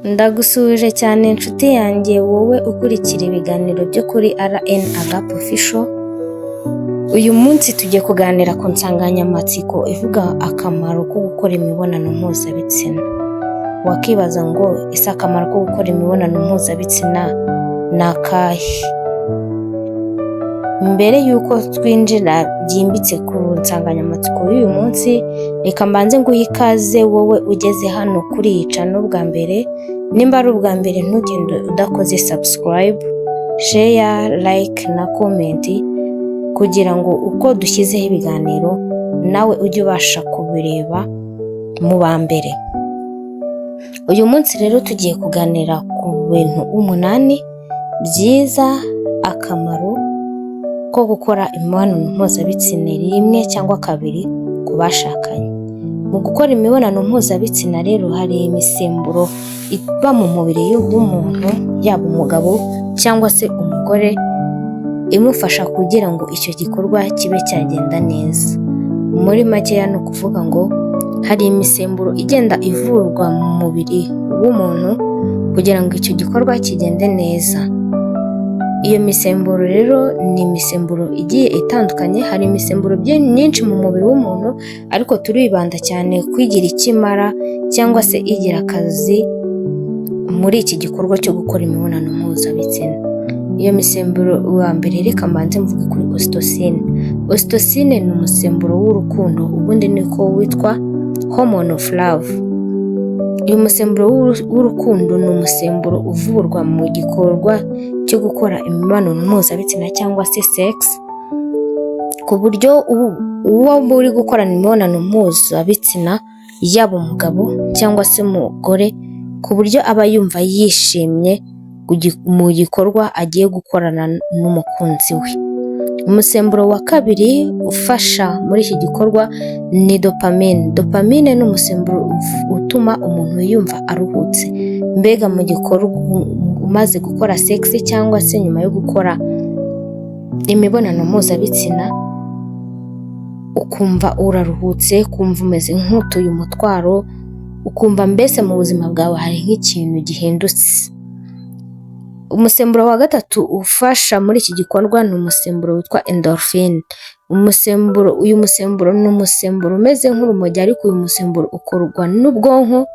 Ndagusuhuje cyane inshuti yanjye wowe ukurikira ibiganiro byo kuri RN Agape Official. Uyu munsi tugiye kuganira ku nsanganyamatsiko ivuga akamaro ko gukora imibonano mpuzabitsina. Wakibaza ngo ese akamaro ko gukora imibonano mpuzabitsina ni akahe? Mbere y'uko twinjira byimbitse ku nsanganyamatsiko y'uyu munsi, reka mbanze nguhe ikaze wowe ugeze hano kuri iyi channel bwa mbere. Nimba ari ubwa mbere ntugende udakoze subscribe, share, like na comment kugira ngo uko dushyizeho ibiganiro nawe ujye ubasha kubireba mu ba mbere. Uyu munsi rero tugiye kuganira ku bintu 8 byiza akamaro ko gukora imibonano mpuzabitsina rimwe cyangwa kabiri ku bashakanye. Mu gukora imibonano mpuzabitsina rero hari imisemburo iba mu mubiri w'umuntu, yaba umugabo cyangwa se umugore, imufasha kugira ngo icyo gikorwa kibe cyagenda neza. Muri makeya ni ukuvuga ngo hari imisemburo igenda ivurwa mu mubiri w'umuntu kugira ngo icyo gikorwa kigende neza. Iyo misemburo rero ni imisemburo igiye itandukanye. Hari imisemburo myinshi mu mubiri w'umuntu, ariko turibanda cyane kwigira ikimara cyangwa se igira akazi muri iki gikorwa cyo gukora imibonano mpuzabitsina. Iyo misemburo wa mbere reka mbanze mvuge kuri ocytocin. Ocytocin ni umusemburo w'urukundo, ubundi niko witwa hormone of love. Uyu musemburo w'urukundo ni umusemburo uvurwa mu gikorwa cyo gukora imibonano mpuzabitsina cyangwa se sex, ku buryo uwo muri gukorana imibonano mpuzabitsina yaba umugabo cyangwa se umugore, ku buryo aba yumva yishimye mu gikorwa agiye gukorana n'umukunzi we. Umusemburo wa kabiri ufasha muri iki gikorwa ni dopamine. Dopamine ni umusemburo utuma umuntu yumva aruhutse, mbega mu gikorwa umaze gukora sex cyangwa se nyuma yo gukora imibonano mpuzabitsina, ukumva uraruhutse, kumva umeze nk'utuye umutwaro, ukumva mbese mu buzima bwawe hari nk'ikintu gihindutse. Umusemburo wa gatatu ufasha muri iki gikorwa ni umusemburo witwa endorphin. Uyu musemburo ni umusemburo umeze nk'urumogi, ariko uyu musemburo ukorwa n'ubwonko,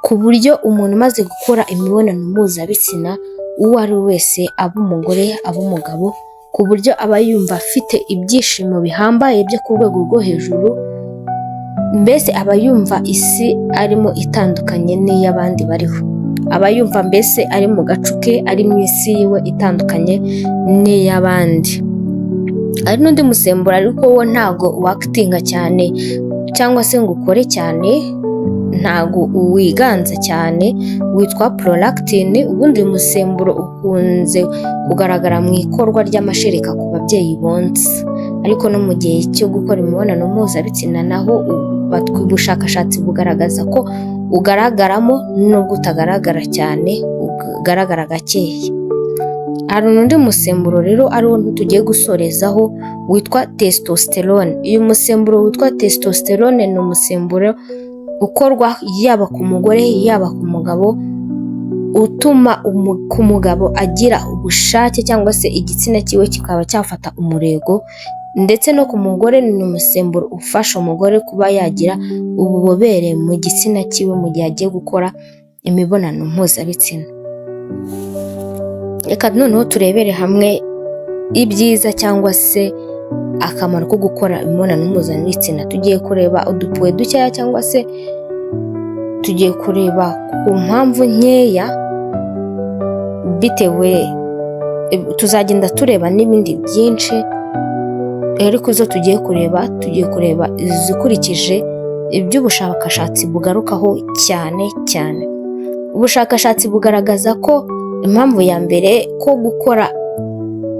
ku buryo umuntu umaze gukora imibonano mpuzabitsina uwo ari we wese, aba umugore aba umugabo, ku buryo aba yumva afite ibyishimo bihambaye byo ku rwego rwo hejuru, mbese aba yumva isi arimo itandukanye n'iy'abandi bariho. Aba yumva mbese ari mu gacuke, ari mu isi yiwe itandukanye n'iy'abandi. Hari n'undi musemburo ariko wo ntago wakitinga cyane cyangwa se ngo ukore cyane, ntago wiganza cyane, witwa prolactin. Ubundi uyu musemburo ukunze kugaragara mu ikorwa ry'amashereka ku babyeyi bonsa, ariko no mu gihe cyo gukora imibonano mpuzabitsina naho ubushakashatsi bugaragaza ko ugaragaramo, nubwo utagaragara cyane, ugaragara gakeya. Hari undi musemburo rero ariwo tugiye gusorezaho witwa testosterone. Uyu musemburo witwa testosterone ni umusemburo ukorwa yaba ku mugore yaba ku mugabo, utuma ku mugabo agira ubushake cyangwa se igitsina cyiwe kikaba cyafata umurego, ndetse no ku mugore ni umusemburo ufasha umugore kuba yagira ububobere mu gitsina cyiwe mu gihe agiye gukora imibonano mpuzabitsina. Reka noneho turebere hamwe ibyiza cyangwa se akamaro ko gukora imibonano mpuzabitsina. Tugiye kureba udupuwe dukeya cyangwa se tugiye kureba ku mpamvu nkeya, bitewe tuzagenda tureba n'ibindi byinshi, ariko zo tugiye kureba izikurikije iby'ubushakashatsi bugarukaho cyane cyane. Ubushakashatsi bugaragaza ko impamvu ya mbere ko gukora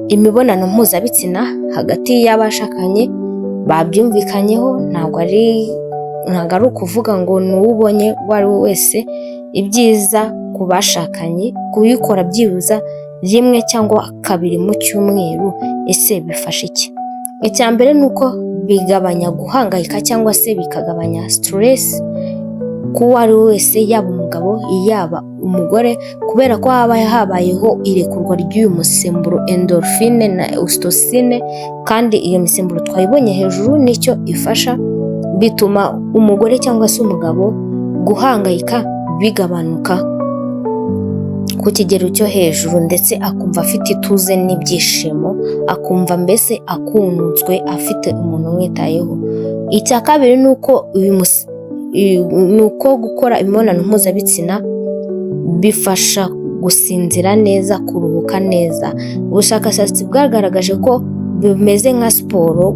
imibonano mpuzabitsina hagati y'abashakanye babyumvikanyeho, ntabwo ari ukuvuga ngo n'uwubonye uwo ari we wese. Ibyiza ku bashakanye kubikora byibuza rimwe cyangwa kabiri mu cyumweru. Ese bifasha iki? Icya mbere ni uko bigabanya guhangayika cyangwa se bikagabanya stress kuwo ari we wese, yaba umugabo yaba umugore, kubera ko haba habayeho irekurwa ry'uyu musemburo endorphine na oxytocin, kandi iyo misemburo twayibonye hejuru nicyo ifasha, bituma umugore cyangwa se umugabo guhangayika bigabanuka ku kigero cyo hejuru, ndetse akumva afite ituze n'ibyishimo, akumva mbese akunzwe, afite umuntu umwitayeho. Icya kabiri ni uko gukora imibonano mpuzabitsina bifasha gusinzira neza, kuruhuka neza. Ubushakashatsi bwagaragaje ko bimeze nka siporo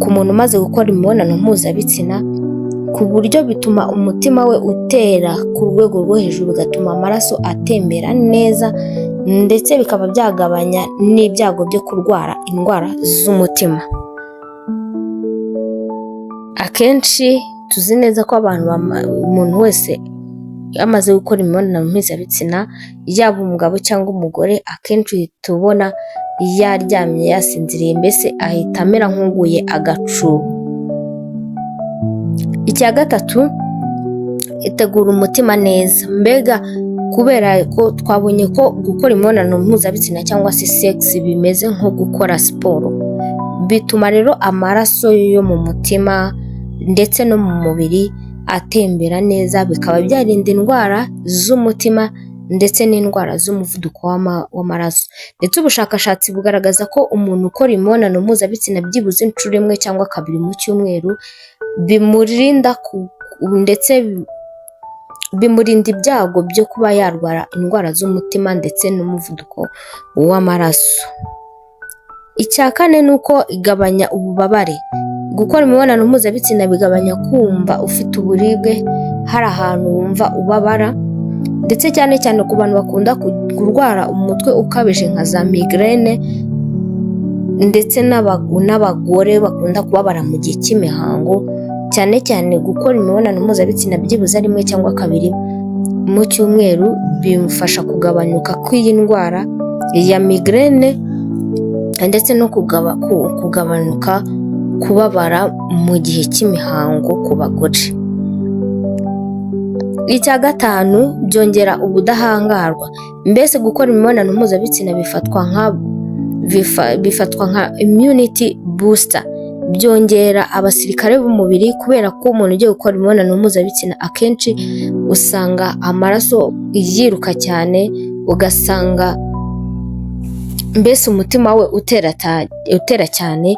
ku muntu umaze gukora imibonano mpuzabitsina, ku buryo bituma umutima we utera ku rwego rwo hejuru, bigatuma amaraso atembera neza, ndetse bikaba byagabanya n'ibyago byo kurwara indwara z'umutima. Akenshi tuzi neza ko umuntu wese amaze gukora imibonano mpuzabitsina, yaba umugabo cyangwa umugore, akenshi tubona yaryamye yasinziriye, mbese ahita amera nk'uguye agacuho. Icya gatatu, itegura umutima neza. Mbega kubera ko twabonye ko gukora imibonano mpuzabitsina cyangwa se sex bimeze nko gukora siporo, bituma rero amaraso yo mu mutima ndetse no mu mubiri atembera neza, bikaba byarinda indwara z'umutima ndetse n'indwara z'umuvuduko w'amaraso. Ndetse ubushakashatsi bugaragaza ko umuntu ukora imibonano mpuzabitsina byibuze inshuro imwe cyangwa kabiri mu cyumweru bimurinda ndetse bimurinda ibyago byo kuba yarwara indwara z'umutima ndetse n'umuvuduko w'amaraso. Icya kane ni uko igabanya ububabare. Gukora imibonano mpuzabitsina bigabanya kumva ufite uburibwe, hari ahantu wumva ubabara, ndetse cyane cyane ku bantu bakunda kurwara umutwe ukabije nka za migraine, ndetse n'abagore bakunda kubabara mu gihe cy'imihango. Cyane cyane gukora imibonano mpuzabitsina byibuze rimwe cyangwa kabiri mu cyumweru bimufasha kugabanyuka kw'iyi ndwara ya migraine, ndetse no kugabanuka kubabara mu gihe cy'imihango ku bagore. Icya gatanu, byongera ubudahangarwa. Mbese gukora imibonano mpuzabitsina bifatwa nka immunity booster, byongera abasirikare b'umubiri, kubera ko umuntu ugiye gukora imibonano mpuzabitsina akenshi usanga amaraso yiruka cyane, ugasanga mbese umutima we utera cyane.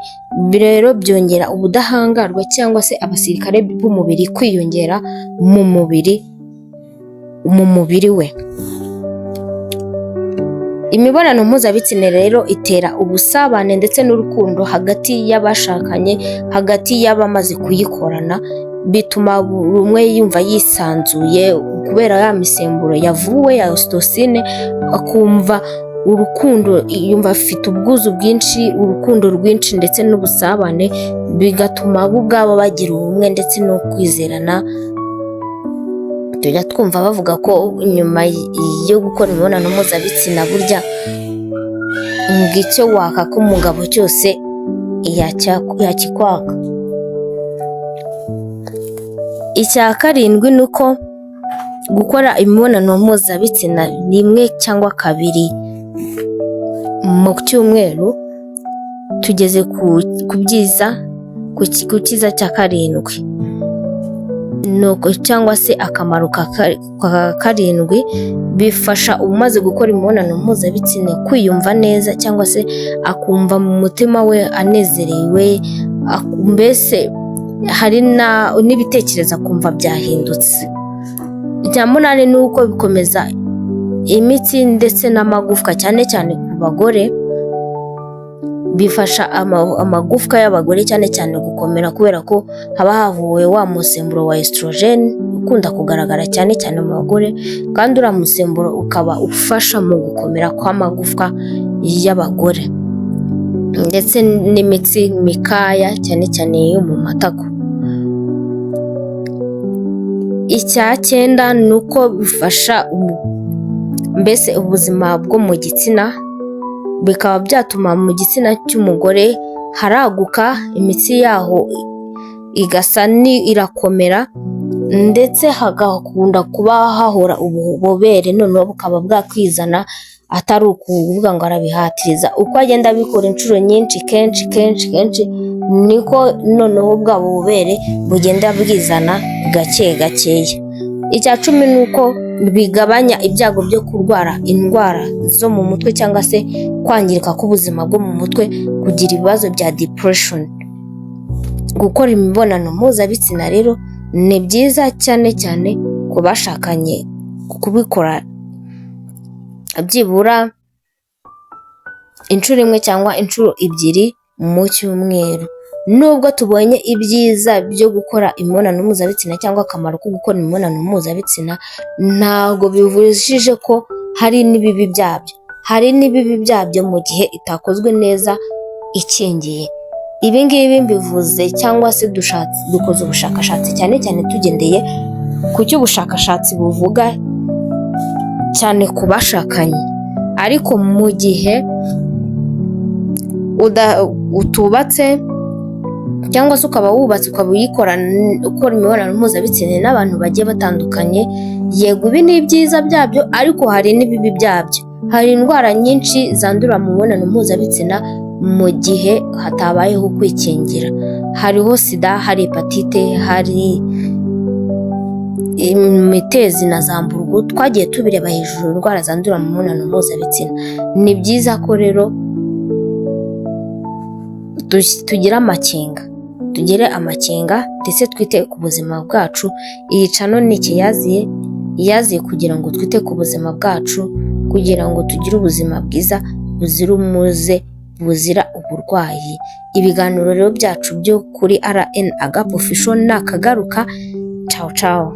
Rero byongera ubudahangarwa cyangwa se abasirikare b'umubiri kwiyongera mu mubiri we. Imibonano mpuzabitsina rero itera ubusabane ndetse n'urukundo hagati y'abashakanye, hagati y'abamaze kuyikorana, bituma buri umwe yumva yisanzuye kubera ya misemburo yavuwe ya oxytocin, akumva urukundo, yumva afite ubwuzu bwinshi, urukundo rwinshi ndetse n'ubusabane, bigatuma bo ubwabo bagira ubumwe ndetse no kwizerana. Tujya twumva bavuga ko nyuma yo gukora imibonano mpuzabitsina burya icyo wakaka umugabo cyose yakikwaka. Icya karindwi ni uko gukora imibonano mpuzabitsina rimwe cyangwa kabiri mu cyumweru, tugeze ku cyiza cya karindwi, cyangwa se akamaro ka karindwi. Bifasha umaze gukora imibonano mpuzabitsina kwiyumva neza, cyangwa se akumva mu mutima we anezerewe, mbese hari n'ibitekerezo akumva byahindutse. Icya munani ni uko bikomeza imitsi ndetse n'amagufwa, cyane cyane ku bagore. Bifasha amagufwa y'abagore cyane cyane gukomera, kubera ko haba havuwe wa musemburo wa estrogen ukunda kugaragara cyane cyane mu bagore, kandi uriya musemburo ukaba ufasha mu gukomera kw'amagufwa y'abagore ndetse n'imitsi mikaya cyane cyane yo mu matako. Icya cyenda ni uko bifasha mbese ubuzima bwo mu gitsina, bikaba byatuma mu gitsina cy'umugore haraguka, imitsi yaho igasa irakomera, ndetse hagakunda kuba hahora ububobere, noneho bukaba bwakwizana atari ukuvuga ngo arabihatiriza. Uko agenda abikora inshuro nyinshi kenshi niko noneho bwa bubobere bugenda bwizana gake gakeya. Icya 10 ni uko bigabanya ibyago byo kurwara indwara zo mu mutwe cyangwa se kwangirika k'ubuzima bwo mu mutwe, kugira ibibazo bya depression. Gukora imibonano mpuzabitsina rero ni byiza cyane ku bashakanye kubikora byibura inshuro 1 cyangwa inshuro 2 mu cyumweru. Nubwo tubonye ibyiza byo gukora imibonano mpuzabitsina cyangwa akamaro ko gukora imibonano mpuzabitsina, ntabwo bivujije ko hari n'ibibi byabyo. Hari n'ibibi byabyo mu gihe itakozwe neza ikingiye. Ibi ngibi mbivuze cyangwa se dukoze ubushakashatsi cyane tugendeye ku cyo ubushakashatsi buvuga cyane ku bashakanye. Ariko mu gihe utubatse cyangwa se ukaba wubatse ukaba ukora imibonano mpuzabitsina n'abantu bagiye batandukanye, yego ibi ni ibyiza byabyo ariko hari n'ibibi byabyo. Hari indwara nyinshi zandura mu mibonano mpuzabitsina mu gihe hatabayeho kwikingira. Hariho sida, hari hepatite, hari imitezi na zamburgu, twagiye tubireba hejuru, indwara zandura mu mibonano mpuzabitsina. Ni byiza ko rero tugire amakenga ndetse twite ku buzima bwacu. Iyi channel ni yaziye kugira ngo twite ku buzima bwacu, kugira ngo tugire ubuzima bwiza buzira umuze, buzira uburwayi. Ibiganiro rero byacu byo kuri RN Agape Official nakagaruka. Ciao.